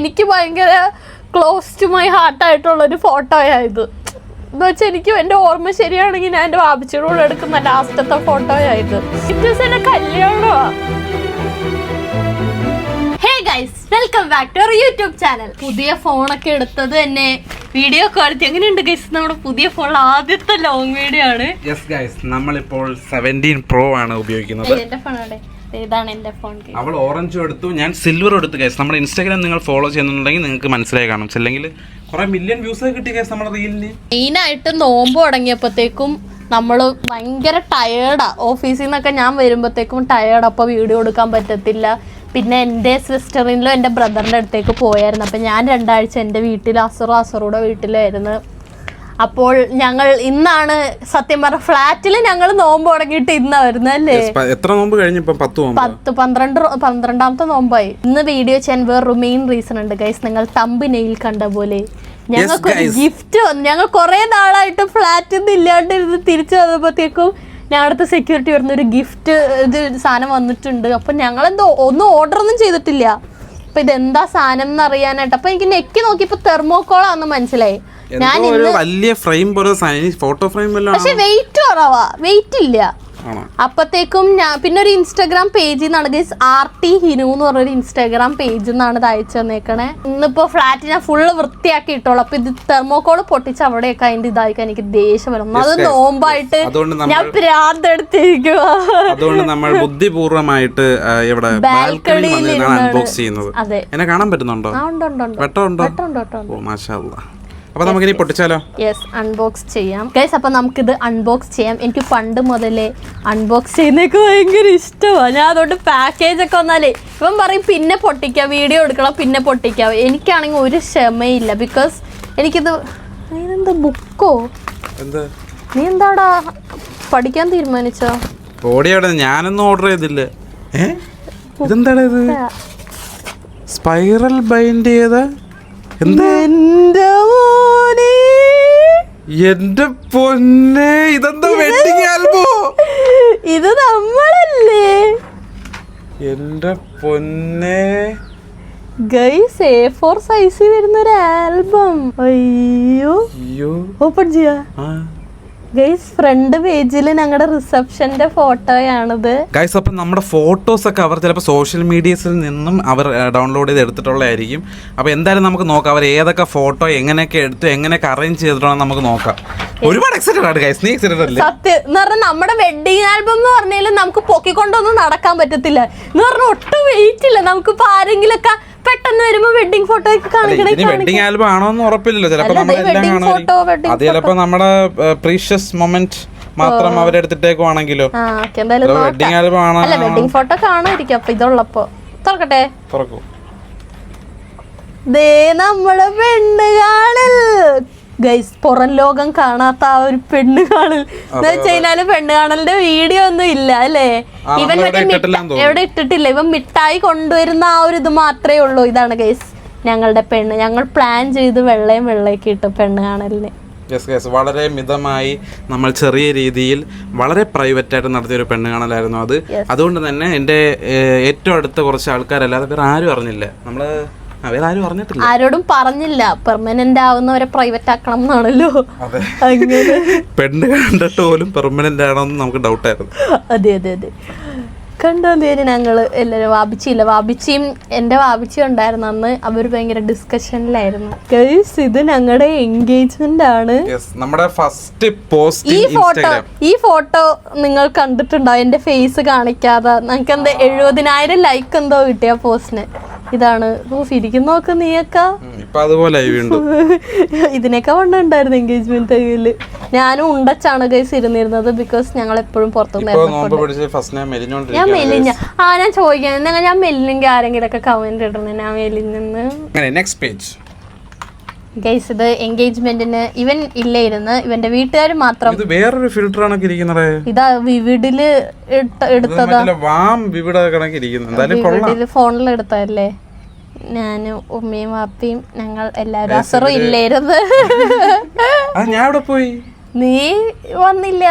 എനിക്ക് ഭയങ്കര close to my heart ആയിട്ടുള്ളൊരു ഫോട്ടോയായത്. എന്ന് വെച്ചാൽ എനിക്ക് എൻ്റെ ഓർമ്മ ശരിയാണെങ്കിൽ ഞാൻ എൻ്റെ വാപ്പിച്ചിയുടെ കൂടെ എടുക്കുന്ന ലാസ്റ്റത്തെ ഫോട്ടോയായത്. എന്റെ കല്യാണമാണ്. Hey guys, welcome back to our YouTube channel. പുതിയ ഫോണൊക്കെ എടുത്തത് തന്നെ വീഡിയോ ക്വാളിറ്റി എങ്ങനെയുണ്ട് ഗൈസ്? നമ്മുടെ പുതിയ ഫോണിൽ ആദ്യത്തെ ലോങ് വീഡിയോ ആണ്. യെസ് ഗൈസ്, നമ്മളിപ്പോൾ 17 Pro ആണ് ഉപയോഗിക്കുന്നത്. എന്റെ ഫോണോടെ ഇതാണ് എന്റെ ഫോൺ. അവൾ ഓറഞ്ച് എടുത്തു, ഞാൻ സിൽവർ എടുത്തു ഗൈസ്. നമ്മുടെ ഇൻസ്റ്റാഗ്രാം നിങ്ങൾ ഫോളോ ചെയ്യുന്നുണ്ടെങ്കിൽ നിങ്ങൾക്ക് മനസ്സിലായി കാണും. അല്ലെങ്കിൽ കുറെ മില്യൺ വ്യൂസ് ഒക്കെ കിട്ടി ഗൈസ് നമ്മുടെ റീലിന്. മെയിനായിട്ട് നോമ്പ് തുടങ്ങിയപ്പോഴത്തേക്കും നമ്മള് ഭയങ്കര ടയേർഡാ. ഓഫീസിൽ നിന്നൊക്കെ ഞാൻ വരുമ്പോഴത്തേക്കും ടയേർഡ്. അപ്പോൾ വീഡിയോ എടുക്കാൻ പറ്റത്തില്ല. പിന്നെ എൻ്റെ സിസ്റ്ററിനിലും എൻ്റെ ബ്രദറിൻ്റെ അടുത്തേക്ക് പോയായിരുന്നു. അപ്പം ഞാൻ 2 ആഴ്ച എൻ്റെ വീട്ടിൽ അസറുടെ വീട്ടിലായിരുന്നു. അപ്പോൾ ഞങ്ങൾ ഇന്നാണ് സത്യം പറഞ്ഞ ഫ്ലാറ്റിൽ ഞങ്ങൾ നോമ്പ് തുടങ്ങിയിട്ട് ഇന്നാ വരുന്നത് അല്ലേ? എത്ര നോമ്പ് കഴിഞ്ഞു? 12ാമത്തെ നോമ്പായി. ഇന്ന് വീഡിയോ ചെയ്യാൻ വേറൊരു മെയിൻ റീസൺ ഉണ്ട് ഗൈസ്. നിങ്ങൾ തംബ്നെയിൽ കണ്ട പോലെ ഞങ്ങൾക്കൊരു ഗിഫ്റ്റ് വന്നു. ഞങ്ങൾ കുറെ നാളായിട്ട് ഫ്ലാറ്റിൽ നിന്ന് ഇല്ലാണ്ടിരുന്ന് തിരിച്ചു വന്നപ്പോഴത്തേക്കും ഞങ്ങളുടെ സെക്യൂരിറ്റി വരുന്ന ഒരു ഗിഫ്റ്റ് സാധനം വന്നിട്ടുണ്ട്. അപ്പൊ ഞങ്ങളെന്തോ ഒന്നും ഓർഡർ ഒന്നും ചെയ്തിട്ടില്ല. അപ്പൊ ഇതെന്താ സാധനം എന്ന് അറിയാനായിട്ട് അപ്പൊ എനിക്ക് നെക്കി നോക്കിയപ്പോ തെർമോക്കോളാന്ന് മനസ്സിലായി. ഞാൻ വലിയ ഫ്രെയിം പോലെ ഫോട്ടോ ഫ്രെയിം, പക്ഷെ വെയിറ്റ് കുറവാ, വെയിറ്റ് ഇല്ല. അപ്പത്തേക്കും ഞാൻ പിന്നെ ഒരു ഇൻസ്റ്റാഗ്രാം പേജിൽ നിന്നാണ് ഗൈസ്, RT ഹിനു എന്ന് പറഞ്ഞൊരു ഇൻസ്റ്റാഗ്രാം പേജിൽ നിന്നാണ് ഇത് അയച്ചു തന്നേക്കണേ. ഇന്നിപ്പോ ഫ്ലാറ്റ് ഞാൻ ഫുള്ള് വൃത്തിയാക്കി ഇട്ടോളൂ. അപ്പൊ ഇത് തെർമോക്കോള് പൊട്ടിച്ച് അവിടെയൊക്കെ അതിന്റെ ഇതായിക്കാൻ എനിക്ക് ദേഷ്യം വരും. അത് നോമ്പായിട്ട് ഞാൻ പ്രാന്തെടുത്തിരിക്കുക. അതുകൊണ്ട് നമ്മൾ ബുദ്ധിപൂർവമായിട്ട് ഇവിടെ ബാൽക്കണിയിൽ അൺബോക്സ് ചെയ്യുന്നത്. അതെ, എന്നെ കാണാൻ പറ്റുന്നുണ്ടോ? അപ്പൊ നമുക്കിനി പൊട്ടിച്ചാലോ? യെസ്, അൺബോക്സ് ചെയ്യാം ഗൈസ്. അപ്പൊ നമുക്കിത് അൺബോക്സ് ചെയ്യാം. എനിക്ക് പണ്ട് മുതലേ അൺബോക്സ് ചെയ്യുന്നതൊക്കെ ഭയങ്കര ഇഷ്ടമാണ്. ഞാൻ അതുകൊണ്ട് പാക്കേജ് ഒക്കെ വന്നാലേ ഇവൻ പറയും പിന്നെ പൊട്ടിക്കാം, വീഡിയോ എടുക്കണം പിന്നെ പൊട്ടിക്കാം. എനിക്കാണെങ്കിൽ ഒരു ക്ഷമയില്ല. ബിക്കോസ് എനിക്കിത് എന്താ ബുക്കോ? നീ എന്താടാ പഠിക്കാൻ തീരുമാനിച്ചോ? ഞാനൊന്നും ഓർഡർ ചെയ്തില്ല. ഇതെന്താടാ ഇത്? സ്പൈറൽ ബൈൻഡ് ചെയ്ത എന്റെ പൊന്നെ, ഇതെന്താ വെഡിങ് ആൽബോ? ഇത് നമ്മളല്ലേ? എന്റെ പൊന്നെ ഗൈസ്, A4 സൈസിൽ വരുന്ന ഒരു ആൽബം. അയ്യോ, ഓപ്പൺ ചെയ്യാ ഗൈസ്. ഫ്രണ്ട് പേജിൽ ഞങ്ങളുടെ റിസപ്ഷന്റെ ഫോട്ടോയാണിത് ഗൈസ്. അപ്പം നമ്മുടെ ഫോട്ടോസ് ഒക്കെ അവർ ചിലപ്പോൾ സോഷ്യൽ മീഡിയസിൽ നിന്നും അവർ ഡൗൺലോഡ് ചെയ്ത് എടുത്തിട്ടുള്ളതായിരിക്കും. അപ്പോൾ എന്തായാലും നമുക്ക് നോക്കാം അവർ ഏതൊക്കെ ഫോട്ടോ എങ്ങനെയൊക്കെ എടുത്തു, എങ്ങനെയൊക്കെ അറേഞ്ച് ചെയ്തിട്ടുണ്ടെന്ന് നമുക്ക് നോക്കാം. ഒരുപാട് എക്സൈറ്റഡ് ആണ് ഗൈസ്. നീ എക്സൈറ്റഡ് അല്ലേ? സത്യം എന്ന് പറഞ്ഞാൽ നമ്മുടെ വെഡിങ് ആൽബം എന്ന് പറഞ്ഞാൽ നമുക്ക് പൊക്കിക്കൊണ്ടൊന്നും നടക്കാൻ പറ്റത്തില്ല. എന്ന് പറഞ്ഞാൽ ഒട്ടും വെയിറ്റ് ഇല്ല. നമുക്കിപ്പോൾ ആരെങ്കിലൊക്കെ പെട്ടെന്ന് വരുമ്പോ വെഡിങ് ഫോട്ടോ വെഡിങ് ആൽബം ആണോന്ന് ഉറപ്പില്ലല്ലോ. ചിലപ്പോ അത് ചിലപ്പോ നമ്മുടെ പ്രീഷ്യസ് മൊമെന്റ് മാത്രം അവരെടുത്തിട്ടേക്കുവാണെങ്കിലോ. വെഡിങ് ആൽബം ആണോ? വെഡിങ് ഫോട്ടോ കാണാതിരിക്കും. അപ്പൊ ഇതുള്ളപ്പോ തുറക്കട്ടെ. തുറക്കൂ. ദേ നമ്മളെ പെണ്ണ് കാണൽ ഗൈസ്. പുറം ലോകം കാണാത്ത ആ ഒരു പെണ്ണ് കാണൽ എന്ന് വെച്ച് കഴിഞ്ഞാല് പെണ്ണ് കാണലിന്റെ വീഡിയോ ഒന്നും ഇല്ല അല്ലേ? ഇവൻ എവിടെ ഇട്ടിട്ടില്ല. ഇവൻ മിഠായി കൊണ്ടുവരുന്ന ആ ഒരു ഇത് മാത്രമേ ഉള്ളൂ. ഇതാണ് ഗൈസ് ഞങ്ങളുടെ പെണ്ണ്. ഞങ്ങൾ പ്ലാൻ ചെയ്ത് വെള്ളയൊക്കെ ഇട്ടു പെണ്ണ് കാണലിന്. വളരെ മിതമായി നമ്മൾ ചെറിയ രീതിയിൽ വളരെ പ്രൈവറ്റ് ആയിട്ട് നടത്തിയൊരു പെണ്ണ് കാണലായിരുന്നു അത്. അതുകൊണ്ട് തന്നെ എൻ്റെ ഏറ്റവും അടുത്ത കുറച്ച് ആൾക്കാരല്ലാതെ വേറെ ആരും അറിഞ്ഞില്ല. നമ്മള് ആരോടും പറഞ്ഞില്ല. പെർമനന്റ് ആവുന്നവരെ പ്രൈവറ്റ് ആക്കണം എന്നാണല്ലോ. അങ്ങനെ പെണ്ണ് കണ്ടിട്ട് പോലും പെർമനന്റ് ആണോന്ന് നമുക്ക് ഡൗട്ടായിരുന്നു. അതെ കണ്ടോന്നേര് ഞങ്ങള് എല്ലാരും. വാബിച്ചിയും എന്റെ വാബിച്ചിയും ഉണ്ടായിരുന്നു അന്ന്. അവര് ഭയങ്കര ഡിസ്കഷനിലായിരുന്നു. ഗൈസ്, ഇത് ഞങ്ങളുടെ എൻഗേജ്മെന്റ് ആണ്. നമ്മുടെ ഫസ്റ്റ് പോസ്റ്റ്. ഈ ഫോട്ടോ നിങ്ങൾ കണ്ടിട്ടുണ്ടോ? എന്റെ ഫേസ് കാണിക്കാതെ നമുക്ക് എന്താ 70,000 ലൈക്ക് എന്തോ കിട്ടിയ പോസ്റ്റിന്. ഇതാണ് ഇരിക്കുന്ന നോക്ക് നീയൊക്കെ. ഇതിനൊക്കെ ഉണ്ടായിരുന്നു എൻഗേജ്മെന്റ് ടൈമില്. ഞാനും ഉണ്ടച്ചാണ് ഗൈസ് ഇരുന്നിരുന്നത്. ബിക്കോസ് ഞങ്ങൾ എപ്പോഴും പുറത്തുനിന്ന് ഞാൻ മെലിഞ്ഞ ഞാൻ ചോദിക്കാൻ ഞാൻ മെലിഞ്ഞെങ്കിൽ ആരെങ്കിലും ഒക്കെ കമന്റ് ഇടണം ഞാൻ മെലിഞ്ഞെന്ന്. ഗൈസ്, ഇത് എൻഗേജ്മെന്റിന് ഇവൻ ഇല്ലായിരുന്നു. ഇവന്റെ വീട്ടുകാർ മാത്രം. വേറൊരു ഫിൽറ്റർ ആണ് ഇരിക്കുന്നത്. ഇതാ വിവിഡില് എടുത്തതാ. വിവിഡില് ഫോണിൽ എടുത്തതല്ലേ. ഞാനും ഉമ്മയും വാപ്പയും ഞങ്ങൾ എല്ലാരും. അസറും ഇല്ലായിരുന്നു. നീ വന്നില്ല,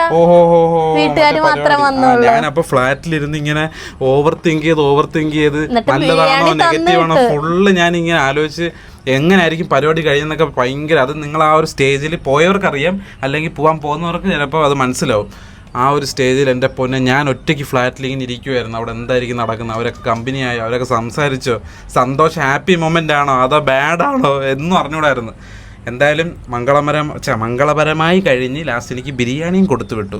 വീട്ടുകാര് മാത്രം വന്നോളൂ. ഞാനപ്പോ ഫ്ലാറ്റിലിരുന്ന് ഇങ്ങനെ ഓവർ തിങ്ക് ചെയ്ത് നല്ലതാണോ നെഗറ്റീവ് ആണോ ഫുള്ള് ഞാൻ ഇങ്ങനെ ആലോചിച്ച് എങ്ങനെയായിരിക്കും പരിപാടി കഴിയുന്നൊക്കെ ഭയങ്കര. അത് നിങ്ങൾ ആ ഒരു സ്റ്റേജിൽ പോയവർക്കറിയാം, അല്ലെങ്കിൽ പോകാൻ പോകുന്നവർക്ക് ചിലപ്പോൾ അത് മനസ്സിലാവും. ആ ഒരു സ്റ്റേജിൽ എൻ്റെ പൊന്നെ ഞാൻ ഒറ്റയ്ക്ക് ഫ്ലാറ്റിൽ ഇങ്ങനെ ഇരിക്കുമായിരുന്നു. അവിടെ എന്തായിരിക്കും നടക്കുന്നത്, അവരൊക്കെ കമ്പനിയായോ, അവരൊക്കെ സംസാരിച്ചോ, സന്തോഷം ഹാപ്പി മൊമെൻ്റ് ആണോ അതോ ബാഡാണോ എന്നും അറിഞ്ഞൂടായിരുന്നു. എന്തായാലും മംഗളപരമായി കഴിഞ്ഞ് ലാസ്റ്റ് എനിക്ക് ബിരിയാണിയും കൊടുത്തു വിട്ടു.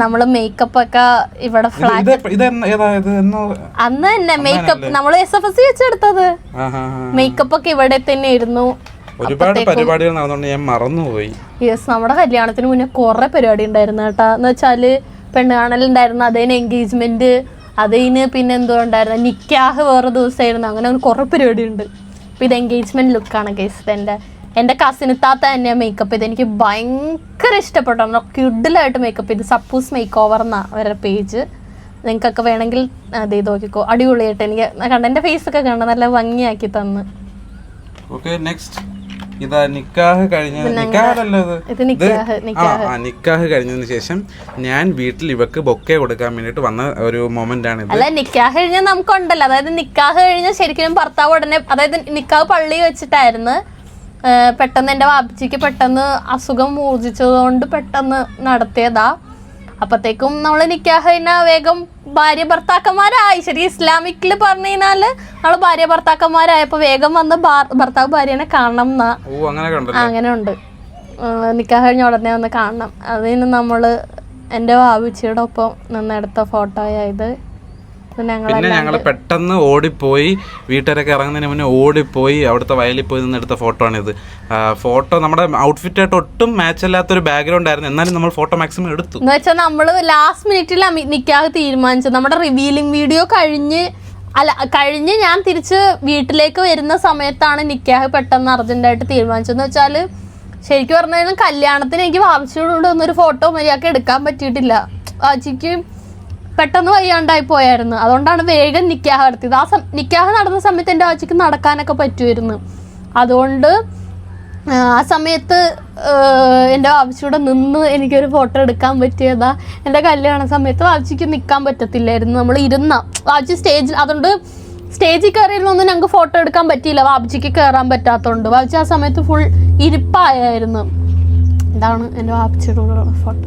നമ്മള് മേക്കപ്പ് ഒക്കെ ഇവിടെ അന്ന് തന്നെ മേക്കപ്പ് നമ്മള് SFC വെച്ചെടുത്തത്. മേക്കപ്പ് ഒക്കെ ഇവിടെ തന്നെ ഇരുന്നു. ഒരുപാട് പരിപാടികൾ നടന്നുകൊണ്ട് ഞാൻ മറന്നുപോയി. നമ്മുടെ കല്യാണത്തിന് മുന്നേ കുറെ പരിപാടി ഉണ്ടായിരുന്നു കേട്ടാ. എന്ന് വെച്ചാല് പെണ്ണ് കാണലുണ്ടായിരുന്നു, അതിന് എൻഗേജ്മെന്റ്, അതിന് പിന്നെ എന്തോ ഉണ്ടായിരുന്നു, നിക്കാഹ് വേറെ ദിവസമായിരുന്നു. അങ്ങനെ കുറെ പരിപാടി ഉണ്ട്. അപ്പൊ ഇത് എൻഗേജ്മെന്റ് ലുക്കാണ് ഗൈസ്. എൻ്റെ കസിനിത്താത്ത തന്നെയാ മേക്കപ്പ് ചെയ്ത്. എനിക്ക് ഭയങ്കര ഇഷ്ടപ്പെട്ടു. ക്യുഡിലായിട്ട് മേക്കപ്പ് ചെയ്ത്. സപ്പൂസ് മേക്ക് ഓവർ എന്നാ അവരുടെ പേജ്. നിങ്ങൾക്കൊക്കെ വേണമെങ്കിൽ അത് ചെയ്ത് നോക്കിക്കോ. അടിപൊളിയായിട്ട് എനിക്ക് കണ്ട എൻ്റെ ഫേസൊക്കെ കണ്ട നല്ല ഭംഗിയാക്കി തന്ന്. നിക്കാഹ് കഴിഞ്ഞതിന് ശേഷം ഞാൻ വീട്ടിൽ ഇവക്ക് ബൊക്കെ കൊടുക്കാൻ വേണ്ടിട്ട് വന്ന ഒരു മൊമെന്റ് ആണ്. അല്ല, നിക്കാഹ് കഴിഞ്ഞാൽ നമുക്കുണ്ടല്ലോ, അതായത് നിക്കാഹ് കഴിഞ്ഞാൽ ശരിക്കും ഭർത്താവ് ഉടനെ, അതായത് നിക്കാഹ് പള്ളി വെച്ചിട്ടായിരുന്നു. പെട്ടെന്ന് എൻ്റെ വാപ്പച്ചിക്ക് പെട്ടെന്ന് അസുഖം മൂർജിച്ചതുകൊണ്ട് പെട്ടെന്ന് നടത്തിയതാ. അപ്പത്തേക്കും നമ്മൾ നിക്കാഹ് കഴിഞ്ഞാൽ വേഗം ഭാര്യ ഭർത്താക്കന്മാരായി. ശരി, ഇസ്ലാമിക്കില് പറഞ്ഞു കഴിഞ്ഞാല് നമ്മള് ഭാര്യ ഭർത്താക്കന്മാരായപ്പോ വേഗം വന്ന് ഭർത്താവ് ഭാര്യനെ കാണണം എന്നാ. അങ്ങനെ ഉണ്ട്. നിക്കാഹ് കഴിഞ്ഞ ഉടനെ വന്ന് കാണണം. അതിന് നമ്മള് എൻ്റെ വാപ്പച്ചിയുടെ ഒപ്പം നിന്നെടുത്ത ഫോട്ടോയായത്. പിന്നെ ഞങ്ങൾ പെട്ടെന്ന് ഓടിപ്പോയി, വീട്ടുകാരൊക്കെ ഇറങ്ങുന്നതിന് മുന്നേ ഓടിപ്പോയി അവിടുത്തെ വയലിൽ പോയി നിന്നെടുത്ത ഫോട്ടോ ആണിത്. ഫോട്ടോ നമ്മുടെ ഔട്ട്ഫിറ്റായിട്ട് ഒട്ടും മാച്ച് അല്ലാത്തൊരു ബാക്ക്ഗ്രൗണ്ട് ആയിരുന്നു, എന്നാലും നമ്മൾ ഫോട്ടോ മാക്സിമം എടുത്തു. എന്ന് വെച്ചാൽ നമ്മള് ലാസ്റ്റ് മിനിറ്റിൽ നിക്കാഹ് തീരുമാനിച്ചു. നമ്മുടെ റിവീലിംഗ് വീഡിയോ കഴിഞ്ഞ് ഞാൻ തിരിച്ച് വീട്ടിലേക്ക് വരുന്ന സമയത്താണ് നിക്കാഹ് പെട്ടെന്ന് അർജന്റായിട്ട് തീരുമാനിച്ചതെന്ന് വെച്ചാല്. ശരിക്കും പറഞ്ഞു കഴിഞ്ഞാൽ കല്യാണത്തിന് എനിക്ക് വാപ്പച്ചിയോട് ഒന്നൊരു ഫോട്ടോ മര്യാദക്ക് എടുക്കാൻ പറ്റിയിട്ടില്ല. വാപ്പച്ചിക്ക് പെട്ടെന്ന് വയ്യാണ്ടായി പോയായിരുന്നു. അതുകൊണ്ടാണ് വേഗം നിക്കാഹ് നടത്തിയത്. നിക്കാഹ് നടന്ന സമയത്ത് എൻ്റെ വാപ്പച്ചിക്ക് നടക്കാനൊക്കെ പറ്റുമായിരുന്നു. അതുകൊണ്ട് ആ സമയത്ത് എൻ്റെ വാപ്പച്ചിയുടെ നിന്ന് എനിക്കൊരു ഫോട്ടോ എടുക്കാൻ പറ്റിയതാ. എൻ്റെ കല്യാണ സമയത്ത് വാപ്പച്ചിക്ക് നിൽക്കാൻ പറ്റത്തില്ലായിരുന്നു. നമ്മൾ വാപ്പച്ചി സ്റ്റേജിൽ, അതുകൊണ്ട് സ്റ്റേജിൽ കയറിയിരുന്നൊന്നും ഞങ്ങൾക്ക് ഫോട്ടോ എടുക്കാൻ പറ്റിയില്ല. വാപ്പച്ചിക്ക് കയറാൻ പറ്റാത്തതുകൊണ്ട് വാപ്പച്ചി ആ സമയത്ത് ഫുൾ ഇരിപ്പായിരുന്നു. ഇതാണ് എൻ്റെ വാപ്പച്ചിയുടെ ഫോട്ടോ.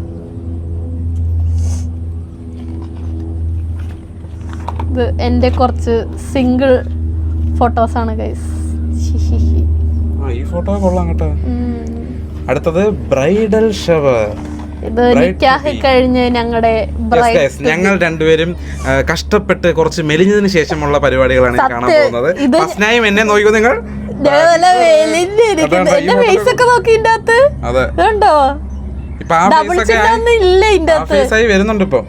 ഇത് എൻ്റെ കുറച്ച് സിംഗിൾ ഫോട്ടോസാണ് ഗൈസ്. ഈ ഫോട്ടോ കൊള്ളാം കേട്ടോ. അടുത്തത് ബ്രൈഡൽ ഷവർ. ഇത് നിക്കാഹ് കഴിഞ്ഞ് ഞങ്ങൾ രണ്ടുപേരും കഷ്ടപ്പെട്ട് കുറച്ച് മെലിഞ്ഞതിന് ശേഷമുള്ള പരിപാടികളാണ് കാണാൻ പോകുന്നത്. ഫസ്നായും എന്നെ നോക്കിയോ നിങ്ങൾ? വരുന്നുണ്ട് ഇപ്പൊ.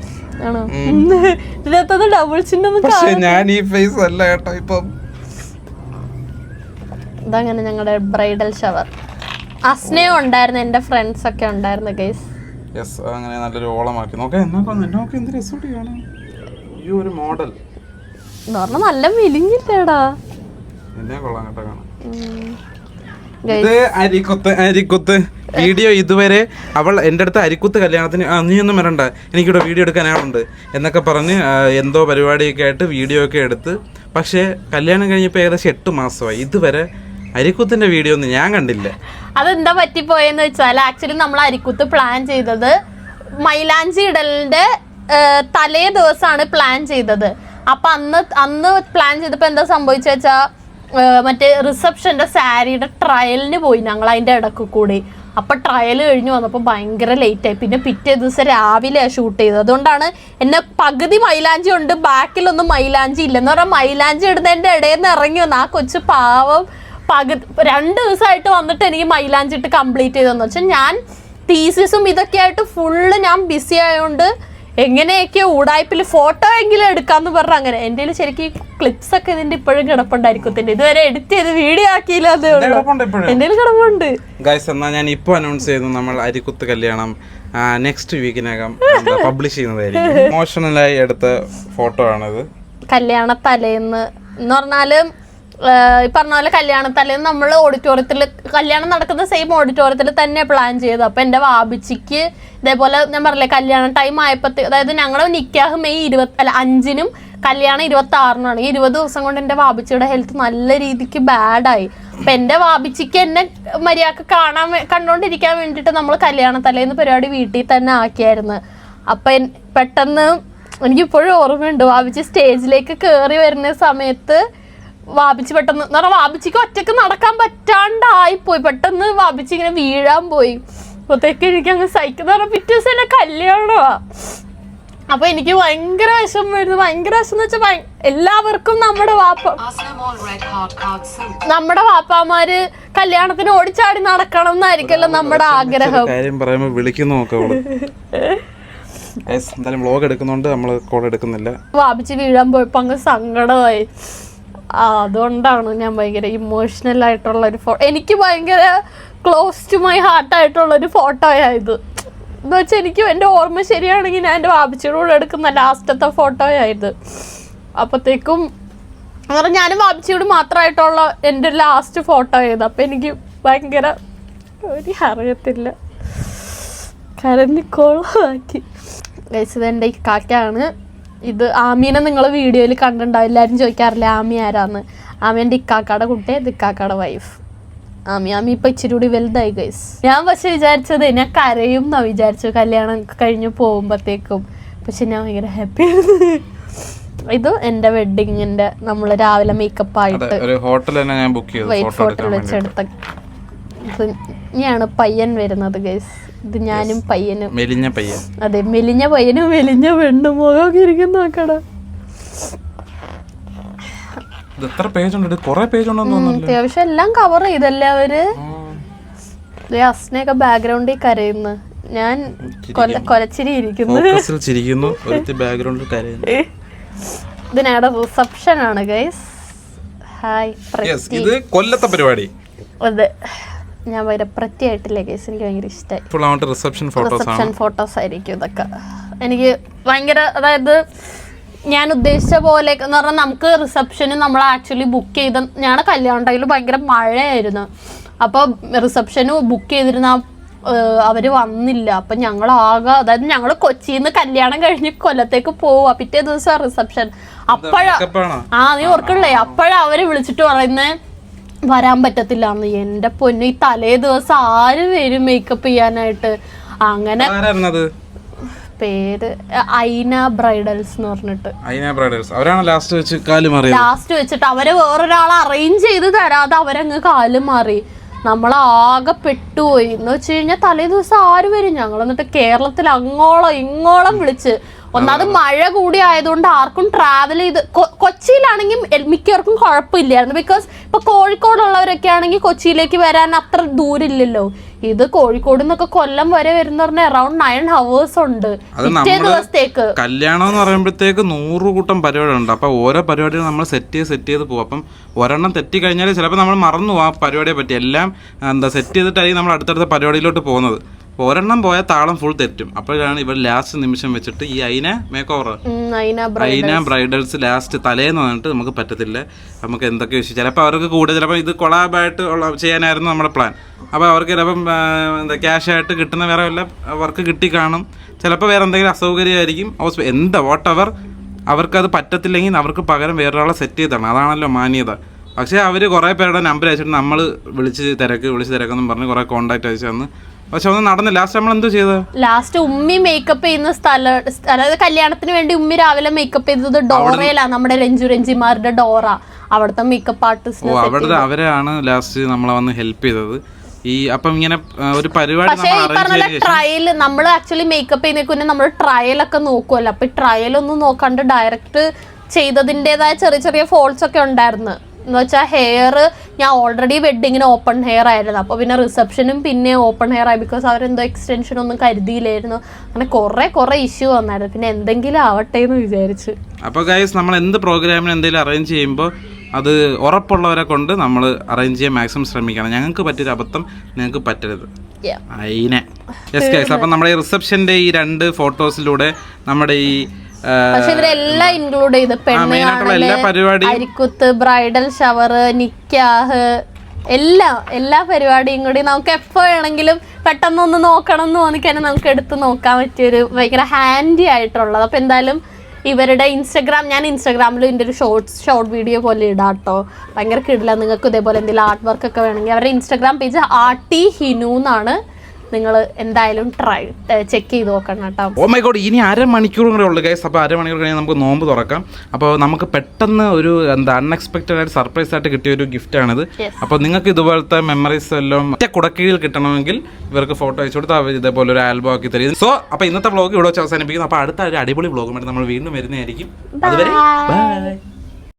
ഞാൻ ഈ ഫേസ് അല്ല കേട്ടോ ഇപ്പം. ഇതങ്ങനെ ഞങ്ങളുടെ ബ്രൈഡൽ ഷവർ. അസ്നയും ഉണ്ടായിരുന്നു, എന്റെ ഫ്രണ്ട്സ് ഒക്കെ ഉണ്ടായിരുന്നു ഗൈസ്. യെസ്, അങ്ങനെ നല്ലൊരു ഓളമാക്കി. എന്ത് രസമാണ് ഈ ഒരു മോഡൽ. നല്ല മെലിഞ്ഞില്ലേടാ. എന്നെ കൊള്ളാം കേട്ടോ കാണാൻ. ഇത് അരിക്കുത്ത് വീഡിയോ. ഇതുവരെ അവൾ എൻ്റെ അടുത്ത് അരിക്കുത്ത് കല്യാണത്തിന് നീ ഒന്നും വരണ്ട, എനിക്കിവിടെ വീഡിയോ എടുക്കാനാളുണ്ട് എന്നൊക്കെ പറഞ്ഞ് എന്തോ പരിപാടിയൊക്കെ ആയിട്ട് വീഡിയോ ഒക്കെ എടുത്ത്. പക്ഷേ കല്യാണം കഴിഞ്ഞപ്പോൾ ഏകദേശം 8 മാസമായി. ഇതുവരെ അരിക്കുത്തിന്റെ വീഡിയോ ഒന്നും ഞാൻ കണ്ടില്ല. അതെന്താ പറ്റിപ്പോയെന്ന് വെച്ചാൽ ആക്ച്വലി നമ്മൾ അരിക്കുത്ത് പ്ലാൻ ചെയ്തത് മൈലാഞ്ചി ഇടലിന്റെ തലേ ദിവസമാണ് പ്ലാൻ ചെയ്തത്. അപ്പൊ അന്ന് പ്ലാൻ ചെയ്തപ്പോ എന്താ സംഭവിച്ച വെച്ചാ മറ്റേ റിസപ്ഷന്റെ സാരിയുടെ ട്രയലിന് പോയി ഞങ്ങൾ അതിന്റെ ഇടക്ക് കൂടി. അപ്പൊ ട്രയൽ കഴിഞ്ഞ് വന്നപ്പോൾ ഭയങ്കര ലേറ്റായി. പിന്നെ പിറ്റേ ദിവസം രാവിലെ ഷൂട്ട് ചെയ്തത്. അതുകൊണ്ടാണ് എന്നെ പകുതി മൈലാഞ്ചി ഉണ്ട്, ബാക്കിലൊന്നും മൈലാഞ്ചി ഇല്ലെന്ന് പറഞ്ഞാൽ മൈലാഞ്ചി ഇടുന്നതിന്റെ ഇടയിൽ നിന്ന് ഇറങ്ങി വന്നു ആ കൊച്ചു പാവം. 2 ദിവസമായിട്ട് വന്നിട്ട് എനിക്ക് മൈലാഞ്ചി ഇട്ട് കംപ്ലീറ്റ് ചെയ്തെന്ന് വെച്ചാൽ ഞാൻ തീസിസും ഇതൊക്കെ ആയിട്ട് ഫുള്ള് ഞാൻ ബിസി ആയതുകൊണ്ട് എങ്ങനെയൊക്കെ ഊടായ്പിൽ ഫോട്ടോ എങ്കിലും എടുക്കാന്ന് പറഞ്ഞ അങ്ങനെ. എൻ്റെ ശരിക്കും ക്ലിപ്സ് ഒക്കെ ഇതിന്റെ ഇപ്പോഴും കിടപ്പുണ്ടായിരിക്കും. ഇതുവരെ എഡിറ്റ് ചെയ്ത് വീഡിയോ ആക്കിയില്ല, അതേ ഉള്ളൂ. എൻ്റെ കിടപ്പുണ്ട് ഗൈസ്. എന്നാ ഞാൻ ഇപ്പോൾ അനൗൺസ് ചെയ്യുന്നു, നമ്മൾ അരിക്കുത്ത് കല്യാണം നെക്സ്റ്റ് വീക്കിനകം പബ്ലിഷ് ചെയ്യുന്നതായിരിക്കും. ഇമോഷണലായി എടുത്ത ഫോട്ടോ ആണിത്. കല്യാണ തലേന്ന് എന്ന് പറഞ്ഞാല് ഈ പറഞ്ഞ പോലെ കല്യാണത്തലേന്ന് നമ്മൾ ഓഡിറ്റോറിയത്തിൽ കല്യാണം നടക്കുന്ന സെയിം ഓഡിറ്റോറിയത്തിൽ തന്നെ പ്ലാൻ ചെയ്തു. അപ്പൊ എന്റെ വാബിച്ചിക്ക് ഇതേപോലെ ഞാൻ പറഞ്ഞില്ലേ കല്യാണം ടൈം ആയപ്പോഴത്തെ, അതായത് ഞങ്ങളുടെ നിക്കാഹ് മെയ് 5-നും കല്യാണം 26-നാണ്. ഈ 20 ദിവസം കൊണ്ട് എന്റെ വാബിച്ചിയുടെ ഹെൽത്ത് നല്ല രീതിക്ക് ബാഡായി. അപ്പൊ എന്റെ വാബിച്ചിക്ക് എന്നെ മര്യാദക്ക് കണ്ടോണ്ടിരിക്കാൻ വേണ്ടിട്ട് നമ്മൾ കല്യാണത്തലേന്ന് പരിപാടി വീട്ടിൽ തന്നെ ആക്കിയായിരുന്നു. അപ്പൊ പെട്ടെന്ന് എനിക്കിപ്പോഴും ഓർമ്മയുണ്ട്, വാബിച്ചി സ്റ്റേജിലേക്ക് കയറി വരുന്ന സമയത്ത് വാബിച്ചി പെട്ടെന്ന് എന്ന് പറഞ്ഞാൽ വാബിച്ചിക്ക് ഒറ്റക്ക് നടക്കാൻ പറ്റാണ്ടായിപ്പോയി. പെട്ടെന്ന് വാബിച്ചി ഇങ്ങനെ വീഴാൻ പോയി. അപ്പോഴത്തേക്ക് എനിക്ക് അങ്ങ് സഹിക്കുന്ന പറഞ്ഞാൽ പിറ്റേ ദിവസം എന്നെ കല്യാണമാ. അപ്പൊ എനിക്ക് ഭയങ്കര വിഷമം വരുന്നു. ഭയങ്കര വിഷമം എന്ന് വെച്ചാൽ എല്ലാവർക്കും നമ്മുടെ വാപ്പാമാര് കല്യാണത്തിന് ഓടിച്ചാടി നടക്കണം എന്നായിരിക്കല്ലോ നമ്മുടെ ആഗ്രഹം. എന്തായാലും വ്ലോഗ് എടുക്കുന്നുണ്ട്, നമ്മള് കോൾ എടുക്കുന്നില്ല. വാബിച്ച് വീഴാൻ പോയപ്പോ അങ്ങ് സങ്കടമായി. അതുകൊണ്ടാണ് ഞാൻ ഭയങ്കര ഇമോഷണൽ ആയിട്ടുള്ള ഒരു എനിക്ക് ഭയങ്കര ക്ലോസ് ടു മൈ ഹാർട്ട് ആയിട്ടുള്ള ഒരു ഫോട്ടോയായത്. എന്ന് വെച്ചാൽ എനിക്ക് എൻ്റെ ഓർമ്മ ശരിയാണെങ്കിൽ ഞാൻ എൻ്റെ വാബിച്ചിയുടെ കൂടെ എടുക്കുന്ന ലാസ്റ്റത്തെ ഫോട്ടോയായത്. അപ്പോഴത്തേക്കും അങ്ങനെ ഞാനും വാബിച്ചിയോട് മാത്രമായിട്ടുള്ള എൻ്റെ ലാസ്റ്റ് ഫോട്ടോ ആയത്. അപ്പം എനിക്ക് ഭയങ്കര അറിയത്തില്ല, കരഞ്ഞിക്കോളാക്കി. ഇത് എൻ്റെ ഇക്കാക്കയാണ്. ഇത് ആമീനെ നിങ്ങൾ വീഡിയോയിൽ കണ്ടിട്ടുണ്ടാവും. എല്ലാവരും ചോദിക്കാറില്ല ആമി ആരാന്ന്. ആമി എൻ്റെ ഇക്കാക്കയുടെ കുട്ടി, ഇത് ഇക്കാക്കയുടെ വൈഫ്. ആമി ഇപ്പം ഇച്ചിരി കൂടി വലുതായി ഗൈസ്. ഞാൻ പക്ഷെ വിചാരിച്ചത് ഞാൻ കരയും എന്നാ വിചാരിച്ചു കല്യാണം കഴിഞ്ഞ് പോകുമ്പോഴത്തേക്കും. പക്ഷെ ഞാൻ ഭയങ്കര ഹാപ്പി ആയിരുന്നു. ഇത് എൻ്റെ വെഡിങ്ങിന്റെ നമ്മൾ രാവിലെ മേക്കപ്പ് ആയിട്ട് വൈറ്റ് ഫോർട്ടിൽ വെച്ചെടുത്ത. ഇനിയാണ് പയ്യൻ വരുന്നത് ഗൈസ്. ഇത് ഞാനും പയ്യനും. മെലിഞ്ഞ പയ്യൻ. അതെ, മെലിഞ്ഞ പയ്യനും മെലിഞ്ഞ പെണ്ണും മുഖമൊക്കെ ഇരിക്കുന്ന നോക്കടാ. അത്യാവശ്യം എല്ലാം കവർ ചെയ്തല്ലേ അവര്. അസ്നയൊക്കെ ബാക്ക്ഗ്രൗണ്ടിൽ കരയുന്നു. ഞാൻ കൊലച്ചിരി ഇരിക്കുന്നു. ഇത് ഞങ്ങളുടെ റിസപ്ഷൻ ആണ് ഗൈസ്. ഹായ്. കൊല്ലത്തെ പരിപാടി. അതെ, ഞാൻ ഭയങ്കര പ്രത്യേകമായിട്ടില്ലേ ഗൈസ്, എനിക്ക് ഭയങ്കര ഇഷ്ടമായി. റിസപ്ഷൻ ഫോട്ടോസ് ആയിരിക്കും ഇതൊക്കെ. എനിക്ക് ഭയങ്കര, അതായത് ഞാൻ ഉദ്ദേശിച്ച പോലെ എന്ന് പറഞ്ഞാൽ നമുക്ക് റിസപ്ഷന് നമ്മൾ ആക്ച്വലി ബുക്ക് ചെയ്ത, ഞങ്ങളുടെ കല്യാണ ടൈമിൽ ഭയങ്കര മഴയായിരുന്നു. അപ്പോൾ റിസപ്ഷന് ബുക്ക് ചെയ്തിരുന്ന അവർ വന്നില്ല. അപ്പം ഞങ്ങളാകെ, അതായത് ഞങ്ങൾ കൊച്ചിയിൽ നിന്ന് കല്യാണം കഴിഞ്ഞ് കൊല്ലത്തേക്ക് പോവുക, പിറ്റേ ദിവസം റിസപ്ഷൻ. നീ ഓർക്കണില്ലേ, അവര് വിളിച്ചിട്ട് പറയുന്നത് വരാൻ പറ്റത്തില്ല എന്ന്. എൻ്റെ പൊന്നു, ഈ തലേ ദിവസം ആര് വരും മേക്കപ്പ് ചെയ്യാനായിട്ട്? അങ്ങനെ പേര് ഐന ബ്രൈഡൽസ് എന്ന് പറഞ്ഞിട്ട്. ലാസ്റ്റ് വെച്ചിട്ട് അവര് വേറൊരാളെ അറേഞ്ച് ചെയ്ത് തരാതെ അവരങ്ങ് കാല് മാറി. നമ്മളാകെ പെട്ടുപോയി. എന്ന് വെച്ച് കഴിഞ്ഞാൽ തലേ ദിവസം ആര് വരും? ഞങ്ങൾ എന്നിട്ട് കേരളത്തിൽ അങ്ങോളം ഇങ്ങോളം വിളിച്ച്. ഒന്നാമത് മഴ കൂടി ആയതുകൊണ്ട് ആർക്കും ട്രാവൽ ചെയ്ത്, കൊച്ചിയിലാണെങ്കിൽ മിക്കവർക്കും കുഴപ്പമില്ലായിരുന്നു. ബിക്കോസ് ഇപ്പൊ കോഴിക്കോടുള്ളവരൊക്കെ ആണെങ്കിൽ കൊച്ചിയിലേക്ക് വരാൻ അത്ര ദൂരമില്ലല്ലോ. ഇത് കോഴിക്കോട് നിന്നൊക്കെ കൊല്ലം വരെ വരുന്ന പറഞ്ഞാൽ അറൌണ്ട് 9 hours ഉണ്ട് പിറ്റേ ദിവസത്തേക്ക്. കല്യാണം എന്ന് പറയുമ്പോഴത്തേക്ക് 100 കൂട്ടം പരിപാടി ഉണ്ട്. അപ്പൊ ഓരോ പരിപാടികൾ നമ്മൾ സെറ്റ് ചെയ്ത് പോകും. അപ്പം ഒരെണ്ണം തെറ്റി കഴിഞ്ഞാൽ ചിലപ്പോൾ നമ്മൾ മറന്നു പോകും ആ പരിപാടിയെ പറ്റി. എല്ലാം സെറ്റ് ചെയ്തിട്ടായിരിക്കും നമ്മൾ അടുത്തടുത്ത പരിപാടിയിലോട്ട് പോകുന്നത്. ഒരെണ്ണം പോയാൽ താളം ഫുൾ തെറ്റും. അപ്പോഴാണ് ഇവർ ലാസ്റ്റ് നിമിഷം വെച്ചിട്ട് ഈ ഐന ബ്രൈഡൽസ് ലാസ്റ്റ് തലേന്ന് വന്നിട്ട് നമുക്ക് പറ്റത്തില്ല, നമുക്ക് എന്തൊക്കെ വിഷയം, ചിലപ്പോൾ അവർക്ക് കൂടുതൽ ചിലപ്പോൾ ഇത് കൊളാബായിട്ട് ചെയ്യാനായിരുന്നു നമ്മുടെ പ്ലാൻ. അപ്പോൾ അവർക്ക് ചിലപ്പം ക്യാഷായിട്ട് കിട്ടുന്ന വേറെ വല്ല വർക്ക് കിട്ടി കാണും, ചിലപ്പോൾ വേറെ എന്തെങ്കിലും അസൗകര്യമായിരിക്കും. വാട്ടെവർ അവർക്കത് പറ്റത്തില്ലെങ്കിൽ അവർക്ക് പകരം വേറൊരാളെ സെറ്റ് ചെയ്താണ്. അതാണല്ലോ മാന്യത. പക്ഷേ അവർ കുറേ പേരുടെ നമ്പർ അയച്ചിട്ട് നമ്മൾ വിളിച്ച് തിരക്കെന്നും പറഞ്ഞ് കുറേ കോൺടാക്ട് അയച്ചു തന്ന്. പക്ഷെ ഒന്നും നടന്നില്ല. ലാസ്റ്റ് നമ്മൾ എന്തോ ചെയ്തത്, ലാസ്റ്റ് ഉമ്മി മേക്കപ്പ് ചെയ്യുന്ന അതായത് കല്യാണത്തിന് വേണ്ടി ഉമ്മി രാവിലെ മേക്കപ്പ് ചെയ്തത് ഡോറയിലാണ്, നമ്മുടെ രഞ്ജിമാരുടെ ഡോറ, അവിടുത്തെ മേക്കപ്പ് ആർട്ടിസ്റ്റ്. അവരാണ് ലാസ്റ്റ് നമ്മളെ വന്ന് ഹെൽപ്പ് ചെയ്തത്. ഈ അപ്പം ഇങ്ങനെ ഒരു പരിപാടി. പക്ഷേ ഈ പറഞ്ഞ ട്രയൽ നമ്മൾ ആക്ച്വലി മേക്കപ്പ് ചെയ്യുന്നതിന് നമ്മൾ ട്രയലൊക്കെ നോക്കുമല്ലോ. അപ്പൊ ട്രയൽ ഒന്നും നോക്കാണ്ട് ഡയറക്റ്റ് ചെയ്തതിൻ്റെതായ ചെറിയ ഫോൾസ് ഒക്കെ ഉണ്ടായിരുന്നു. എന്ന് വെച്ചാൽ ഹെയർ ഞാൻ ഓൾറെഡി വെഡിങ്ങിന് ഓപ്പൺ ഹെയർ ആയിരുന്നു. അപ്പോൾ പിന്നെ റിസപ്ഷനും പിന്നെ ഓപ്പൺ ഹെയർ ആയി. ബിക്കോസ് അവരെന്തോ എക്സ്റ്റൻഷൻ ഒന്നും കരുതിയില്ലായിരുന്നു. അങ്ങനെ കുറേ ഇഷ്യൂ വന്നായിരുന്നു. പിന്നെ എന്തെങ്കിലും ആവട്ടെ എന്ന് വിചാരിച്ചു. അപ്പോൾ ഗൈസ്, നമ്മൾ എന്ത് പ്രോഗ്രാമിന് എന്തെങ്കിലും അറേഞ്ച് ചെയ്യുമ്പോൾ അത് ഉറപ്പുള്ളവരെ കൊണ്ട് നമ്മൾ അറേഞ്ച് ചെയ്യാൻ മാക്സിമം ശ്രമിക്കണം. ഞങ്ങൾക്ക് പറ്റിയൊരു അബദ്ധം നിങ്ങൾക്ക് പറ്റരുത്. അപ്പം നമ്മുടെ ഈ റിസപ്ഷൻ്റെ ഈ 2 ഫോട്ടോസിലൂടെ നമ്മുടെ ഈ പക്ഷെ ഇവരെല്ലാം ഇൻക്ലൂഡ് ചെയ്ത് പെണ്ണ് കാണല്, അരിക്കുത്ത്, ബ്രൈഡൽ ഷവർ, നിക്കാഹ്, എല്ലാ പരിപാടിയും കൂടി നമുക്ക് എപ്പോ വേണമെങ്കിലും പെട്ടെന്നൊന്ന് നോക്കണം എന്ന് തോന്നിക്കഴിഞ്ഞാൽ നമുക്ക് എടുത്ത് നോക്കാൻ പറ്റിയൊരു ഭയങ്കര ഹാൻഡി ആയിട്ടുള്ളത്. അപ്പൊ എന്തായാലും ഇവരുടെ ഞാൻ ഇൻസ്റ്റാഗ്രാമിൽ ഇതിൻ്റെ ഒരു ഷോർട്ട് വീഡിയോ പോലെ ഇടാം കേട്ടോ. ഭയങ്കര കിടില. നിങ്ങൾക്ക് ഇതേപോലെ എന്തെങ്കിലും ആർട്ട് വർക്ക് ഒക്കെ വേണമെങ്കിൽ അവരുടെ ഇൻസ്റ്റാഗ്രാം പേജ് ആർട്ടി ഹിനു എന്നാണ്. നിങ്ങൾ എന്തായാലും ചെക്ക് ചെയ്ത് നോക്കണം കേട്ടോ. ഓ മൈ ഗോഡ്, ഇനി അരമണിക്കൂർ കൂടെ ഉള്ളു ഗൈസ്. അപ്പോൾ അരമണിക്കൂർ കഴിഞ്ഞാൽ നമുക്ക് നോമ്പ് തുറക്കാം. അപ്പോൾ നമുക്ക് പെട്ടെന്ന് ഒരു അൺഎക്സ്പെക്റ്റഡ് ആയിട്ട് സർപ്രൈസ് ആയിട്ട് കിട്ടിയ ഒരു ഗിഫ്റ്റാണിത്. അപ്പോൾ നിങ്ങൾക്ക് ഇതുപോലത്തെ മെമ്മറീസ് എല്ലാം ഒറ്റ കുടക്കീഴിൽ കിട്ടണമെങ്കിൽ ഇവർക്ക് ഫോട്ടോ അയച്ചു കൊടുത്താൽ ഇതേപോലെ ഒരു ആൽബം ആക്കി തരും. സോ അപ്പോൾ ഇന്നത്തെ വ്ളോഗ് ഇവിടെ വെച്ച് അവസാനിപ്പിക്കുന്നു. അപ്പോൾ അടുത്ത ഒരു അടിപൊളി വ്ളോഗുമായിട്ട് നമ്മൾ വീണ്ടും വരുന്നതായിരിക്കും. അതുവരെ ബൈ.